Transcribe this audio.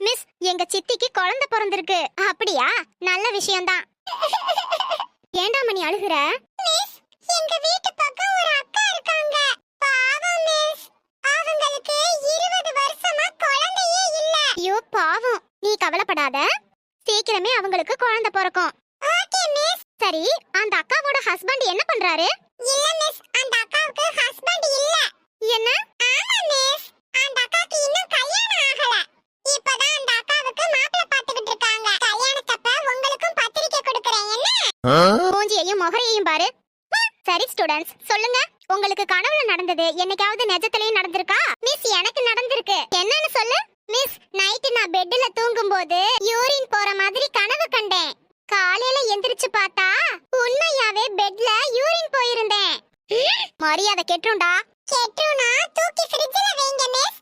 Miss, எங்க சித்திக்கு குழந்தை பிறந்திருக்கு. அப்படியா? நல்ல விஷயம்தான். ஏண்டா மணி அழுகுற? மிஸ், எங்க வீட்டு பக்கம் ஒரு அக்கா இருக்காங்க. பாவம் மிஸ், அவங்களுக்கு 20 வருஷமா குழந்தையே இல்ல. ஐயோ பாவம், நீ கவலைப்படாத, சீக்கிரமே அவங்களுக்கு குழந்தை பிறக்கும். Okay miss. சரி, அந்த அக்காவோட ஹஸ்பண்ட் என்ன பண்றாரு? இல்ல மிஸ், அந்த அக்காவுக்கு ஹஸ்பண்ட் இல்ல. என்ன? ஆமா மிஸ், அந்த அக்காக்கு இன்னும் கல்யாணம் ஆகல. இப்பதான் அந்த அக்காவுக்கு மாப்பிள்ளை பாத்துக்கிட்டு இருக்காங்க. கல்யாணத்தப்ப உங்களுக்கும் பத்திரிக்கை கொடுக்கறேன். என்ன? மூஞ்சியையும் முகரையையும் பாரு. சரி ஸ்டூடண்ட்ஸ், சொல்லுங்க, உங்களுக்கு கனவுல நடந்தது என்னைக்காவது நிஜத்திலேயே நடந்திருக்கா? மிஸ், எனக்கு நடந்திருக்கு. என்னன்னு சொல்லு. மிஸ், நைட் நான் பெட்ல தூங்கும்போது யூரின் போற மாதிரி கனவு கண்டேன். காலையில எந்திரிச்சு பார்த்தா உண்மையாவே பெட்ல யூரின் போயிருந்தேன். மரியாதை கெட்டுண்டா. கெட்டுனா தூக்கி ஃப்ரிட்ஜ்ல வைங்க மிஸ்.